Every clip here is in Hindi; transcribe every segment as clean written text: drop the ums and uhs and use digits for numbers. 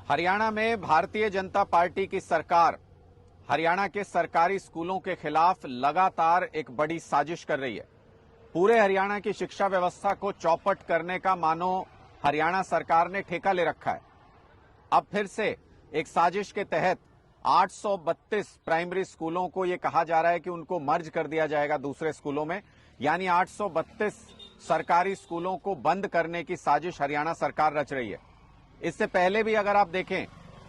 हरियाणा में भारतीय जनता पार्टी की सरकार हरियाणा के सरकारी स्कूलों के खिलाफ लगातार एक बड़ी साजिश कर रही है। पूरे हरियाणा की शिक्षा व्यवस्था को चौपट करने का मानो हरियाणा सरकार ने ठेका ले रखा है। अब फिर से एक साजिश के तहत 832 प्राइमरी स्कूलों को यह कहा जा रहा है कि उनको मर्ज कर दिया जाएगा दूसरे स्कूलों में, यानी 832 सरकारी स्कूलों को बंद करने की साजिश हरियाणा सरकार रच रही है। इससे पहले भी अगर आप देखें,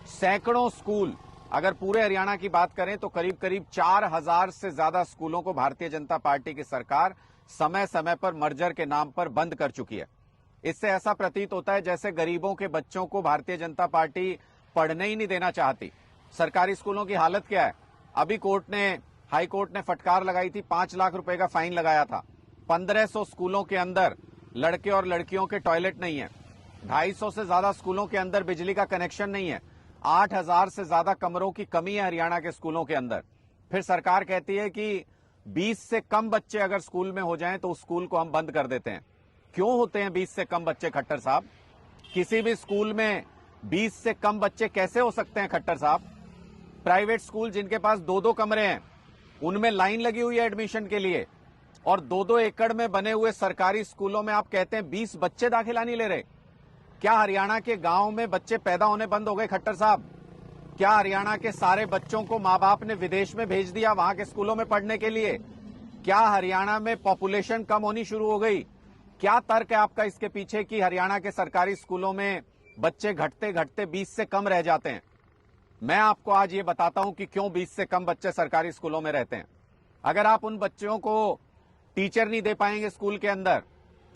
सैकड़ों स्कूल, अगर पूरे हरियाणा की बात करें तो करीब करीब 4000 से ज्यादा स्कूलों को भारतीय जनता पार्टी की सरकार समय समय पर मर्जर के नाम पर बंद कर चुकी है। इससे ऐसा प्रतीत होता है जैसे गरीबों के बच्चों को भारतीय जनता पार्टी पढ़ने ही नहीं देना चाहती। सरकारी स्कूलों की हालत क्या है? अभी हाई कोर्ट ने फटकार लगाई थी, 5 लाख रुपए का फाइन लगाया था। 1500 स्कूलों के अंदर लड़के और लड़कियों के टॉयलेट नहीं है। 250 से ज्यादा स्कूलों के अंदर बिजली का कनेक्शन नहीं है। 8000 से ज्यादा कमरों की कमी है हरियाणा के स्कूलों के अंदर। फिर सरकार कहती है कि 20 से कम बच्चे अगर स्कूल में हो जाएं तो उस स्कूल को हम बंद कर देते हैं। क्यों होते हैं 20 से कम बच्चे खट्टर साहब? किसी भी स्कूल में 20 से कम बच्चे कैसे हो सकते हैं खट्टर साहब? प्राइवेट स्कूल जिनके पास 2-2 कमरे हैं, उनमें लाइन लगी हुई है एडमिशन के लिए, और 2-2 एकड़ में बने हुए सरकारी स्कूलों में आप कहते हैं 20 बच्चे दाखिला नहीं ले रहे। क्या हरियाणा के गांव में बच्चे पैदा होने बंद हो गए खट्टर साहब? क्या हरियाणा के सारे बच्चों को मां बाप ने विदेश में भेज दिया वहां के स्कूलों में पढ़ने के लिए? क्या हरियाणा में पॉपुलेशन कम होनी शुरू हो गई? क्या तर्क है आपका इसके पीछे कि हरियाणा के सरकारी स्कूलों में बच्चे घटते घटते 20 से कम रह जाते हैं? मैं आपको आज ये बताता हूं कि क्यों 20 से कम बच्चे सरकारी स्कूलों में रहते हैं। अगर आप उन बच्चों को टीचर नहीं दे पाएंगे स्कूल के अंदर,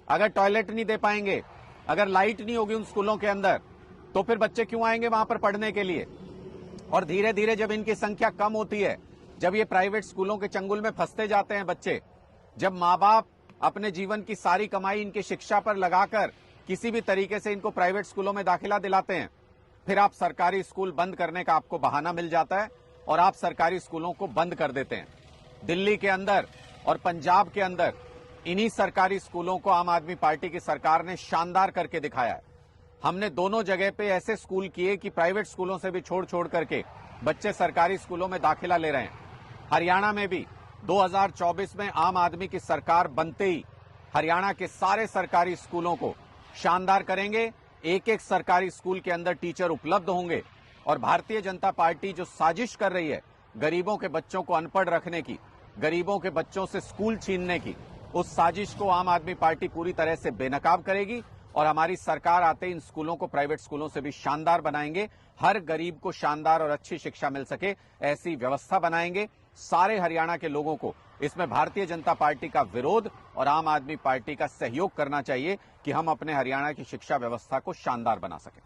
अगर टॉयलेट नहीं दे पाएंगे, अगर लाइट नहीं होगी उन स्कूलों के अंदर, तो फिर बच्चे क्यों आएंगे वहां पर पढ़ने के लिए? और धीरे धीरे जब इनकी संख्या कम होती है, जब ये प्राइवेट स्कूलों के चंगुल में फंसते जाते हैं बच्चे, जब माँ बाप अपने जीवन की सारी कमाई इनकी शिक्षा पर लगाकर किसी भी तरीके से इनको प्राइवेट स्कूलों में दाखिला दिलाते हैं, फिर आप सरकारी स्कूल बंद करने का आपको बहाना मिल जाता है और आप सरकारी स्कूलों को बंद कर देते हैं। दिल्ली के अंदर और पंजाब के अंदर इन्हीं सरकारी स्कूलों को आम आदमी पार्टी की सरकार ने शानदार करके दिखाया है। हमने दोनों जगह पे ऐसे स्कूल किए कि प्राइवेट स्कूलों से भी छोड़ छोड़ करके बच्चे सरकारी स्कूलों में दाखिला ले रहे हैं। हरियाणा में भी 2024 में आम आदमी की सरकार बनते ही हरियाणा के सारे सरकारी स्कूलों को शानदार करेंगे। एक एक सरकारी स्कूल के अंदर टीचर उपलब्ध होंगे और भारतीय जनता पार्टी जो साजिश कर रही है गरीबों के बच्चों को अनपढ़ रखने की, गरीबों के बच्चों से स्कूल छीनने की, उस साजिश को आम आदमी पार्टी पूरी तरह से बेनकाब करेगी और हमारी सरकार आते इन स्कूलों को प्राइवेट स्कूलों से भी शानदार बनाएंगे। हर गरीब को शानदार और अच्छी शिक्षा मिल सके ऐसी व्यवस्था बनाएंगे। सारे हरियाणा के लोगों को इसमें भारतीय जनता पार्टी का विरोध और आम आदमी पार्टी का सहयोग करना चाहिए कि हम अपने हरियाणा की शिक्षा व्यवस्था को शानदार बना सकें।